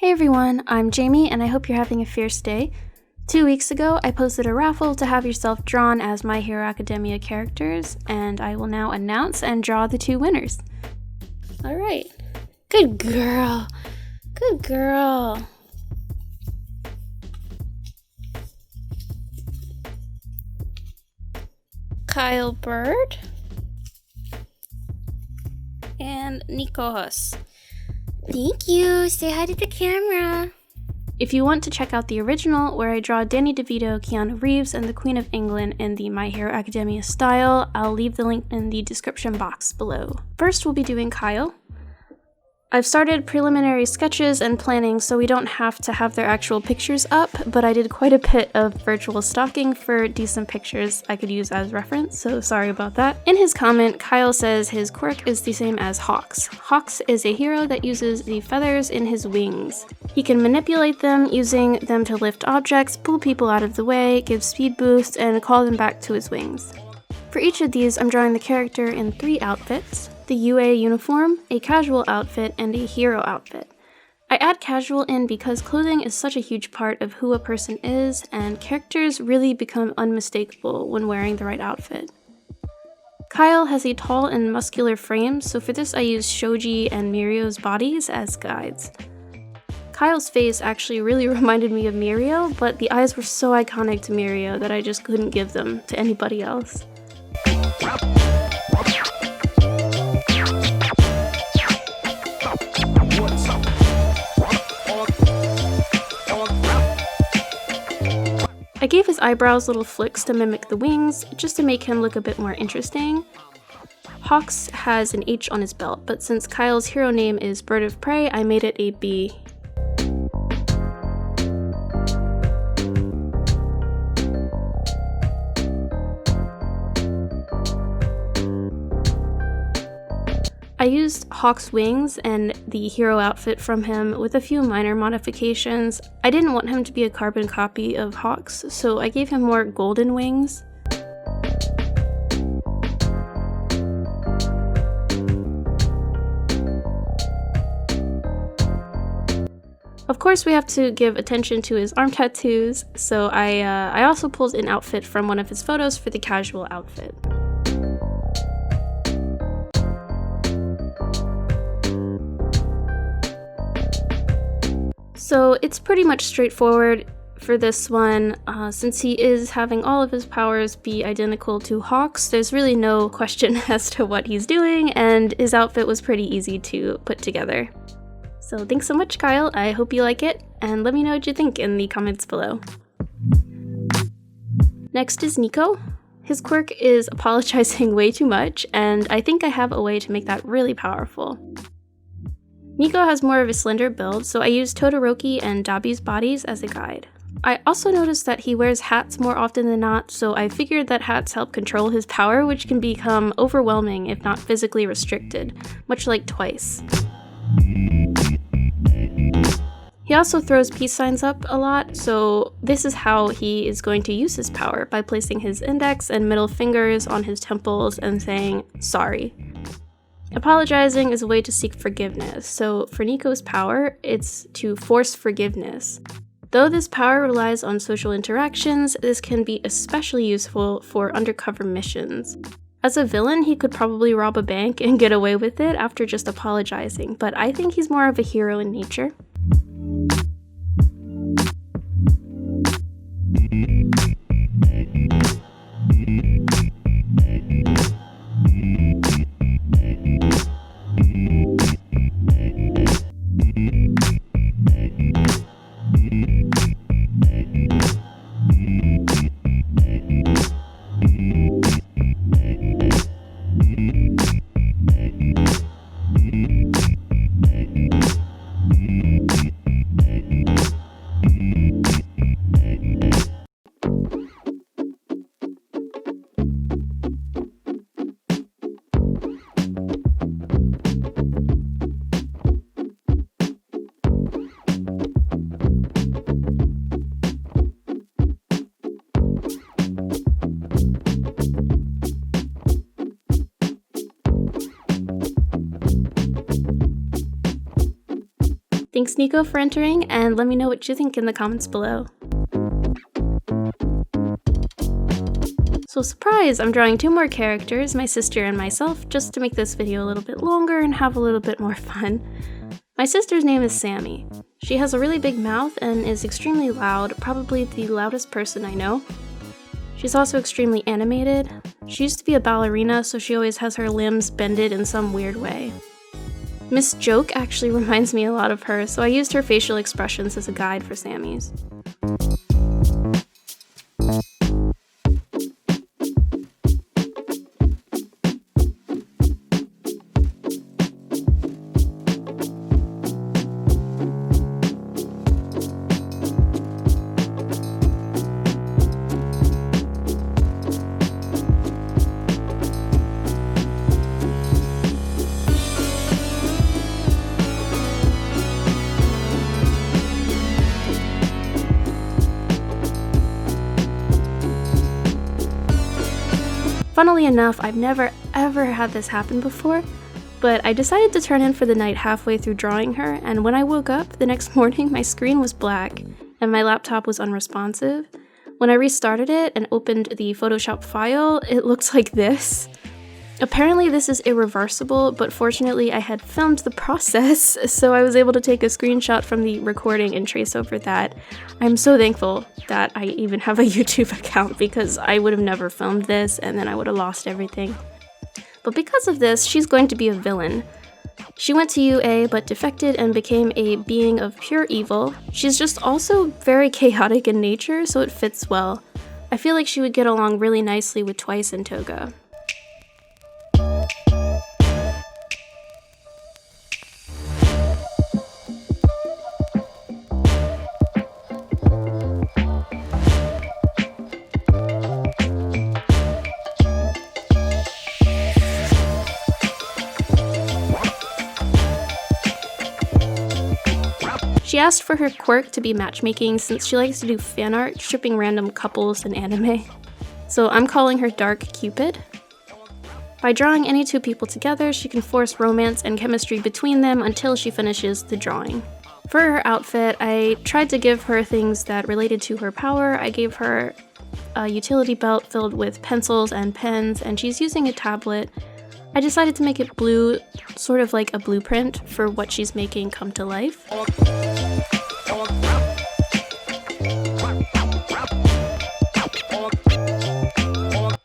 Hey everyone, I'm Jamie and I hope you're having a fierce day. 2 weeks ago, I posted a raffle to have yourself drawn as My Hero Academia characters, and I will now announce and draw the 2 winners. Alright. Good girl. Good girl. Kyle Bird and Nikos. Thank you. Say hi to the camera. If you want to check out the original, where I draw Danny DeVito, Keanu Reeves, and the Queen of England in the My Hero Academia style, I'll leave the link in the description box below. First, we'll be doing Kyle. I've started preliminary sketches and planning so we don't have to have their actual pictures up, but I did quite a bit of virtual stalking for decent pictures I could use as reference, so sorry about that. In his comment, Kyle says his quirk is the same as Hawk's. Hawk's is a hero that uses the feathers in his wings. He can manipulate them, using them to lift objects, pull people out of the way, give speed boosts, and call them back to his wings. For each of these, I'm drawing the character in 3 outfits: the UA uniform, a casual outfit, and a hero outfit. I add casual in because clothing is such a huge part of who a person is, and characters really become unmistakable when wearing the right outfit. Kyle has a tall and muscular frame, so for this I use Shoji and Mirio's bodies as guides. Kyle's face actually really reminded me of Mirio, but the eyes were so iconic to Mirio that I just couldn't give them to anybody else. I gave his eyebrows little flicks to mimic the wings, just to make him look a bit more interesting. Hawk's has an H on his belt, but since Kyle's hero name is Bird of Prey, I made it a B. I used Hawk's wings and the hero outfit from him with a few minor modifications. I didn't want him to be a carbon copy of Hawk's, so I gave him more golden wings. Of course, we have to give attention to his arm tattoos, so I also pulled an outfit from one of his photos for the casual outfit. So it's pretty much straightforward for this one. Since he is having all of his powers be identical to Hawk's, there's really no question as to what he's doing, and his outfit was pretty easy to put together. So thanks so much, Kyle. I hope you like it, and let me know what you think in the comments below. Next is Nico. His quirk is apologizing way too much, and I think I have a way to make that really powerful. Nico has more of a slender build, so I used Todoroki and Dabi's bodies as a guide. I also noticed that he wears hats more often than not, so I figured that hats help control his power, which can become overwhelming if not physically restricted, much like Twice. He also throws peace signs up a lot, so this is how he is going to use his power, by placing his index and middle fingers on his temples and saying, "Sorry." Apologizing is a way to seek forgiveness, so for Nico's power, it's to force forgiveness. Though this power relies on social interactions, this can be especially useful for undercover missions. As a villain, he could probably rob a bank and get away with it after just apologizing, but I think he's more of a hero in nature. Thanks, Nico, for entering, and let me know what you think in the comments below. So surprise, I'm drawing 2 more characters, my sister and myself, just to make this video a little bit longer and have a little bit more fun. My sister's name is Sammy. She has a really big mouth and is extremely loud, probably the loudest person I know. She's also extremely animated. She used to be a ballerina, so she always has her limbs bended in some weird way. Miss Joke actually reminds me a lot of her, so I used her facial expressions as a guide for Sammy's. Funnily enough, I've never ever had this happen before, but I decided to turn in for the night halfway through drawing her, and when I woke up the next morning, my screen was black and my laptop was unresponsive. When I restarted it and opened the Photoshop file, it looked like this. Apparently this is irreversible, but fortunately I had filmed the process, so I was able to take a screenshot from the recording and trace over that. I'm so thankful that I even have a YouTube account because I would have never filmed this and then I would have lost everything. But because of this, she's going to be a villain. She went to UA but defected and became a being of pure evil. She's just also very chaotic in nature, so it fits well. I feel like she would get along really nicely with Twice and Toga. She asked for her quirk to be matchmaking since she likes to do fan art, shipping random couples in anime. So I'm calling her Dark Cupid. By drawing any 2 people together, she can force romance and chemistry between them until she finishes the drawing. For her outfit, I tried to give her things that related to her power. I gave her a utility belt filled with pencils and pens, and she's using a tablet. I decided to make it blue, sort of like a blueprint for what she's making come to life.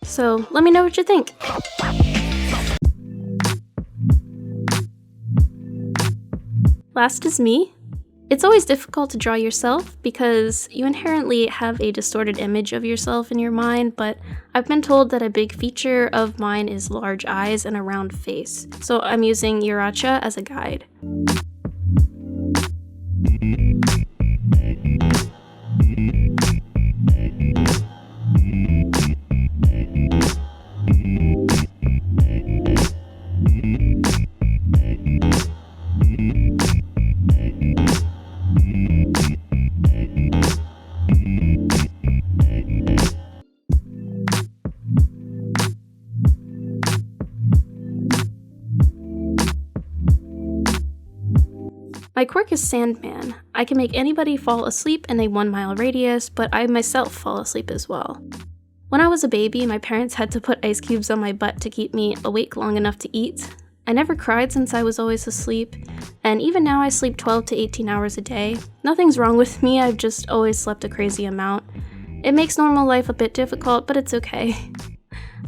So let me know what you think. Last is me. It's always difficult to draw yourself because you inherently have a distorted image of yourself in your mind, but I've been told that a big feature of mine is large eyes and a round face, so I'm using Iracha as a guide. My quirk is Sandman. I can make anybody fall asleep in a 1-mile radius, but I myself fall asleep as well. When I was a baby, my parents had to put ice cubes on my butt to keep me awake long enough to eat. I never cried since I was always asleep, and even now I sleep 12 to 18 hours a day. Nothing's wrong with me, I've just always slept a crazy amount. It makes normal life a bit difficult, but it's okay.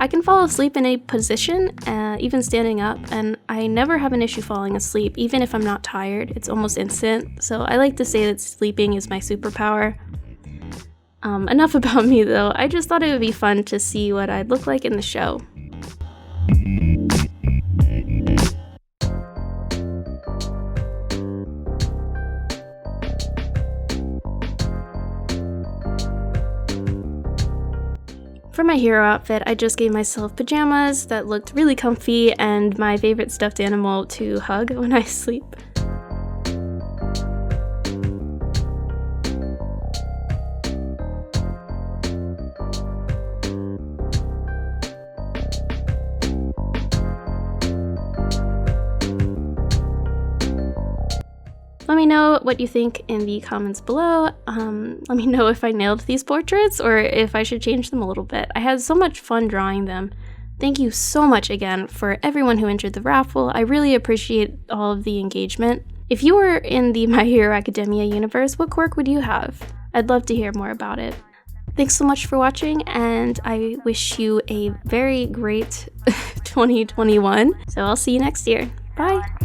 I can fall asleep in a position, even standing up, and I never have an issue falling asleep, even if I'm not tired. It's almost instant, so I like to say that sleeping is my superpower. Enough about me though, I just thought it would be fun to see what I'd look like in the show. For my hero outfit, I just gave myself pajamas that looked really comfy and my favorite stuffed animal to hug when I sleep. Let me know what you think in the comments below. Let me know if I nailed these portraits or if I should change them a little bit. I had so much fun drawing them. Thank you so much again for everyone who entered the raffle. I really appreciate all of the engagement. If you were in the My Hero Academia universe, what quirk would you have? I'd love to hear more about it. Thanks so much for watching, and I wish you a very great 2021. So I'll see you next year. Bye!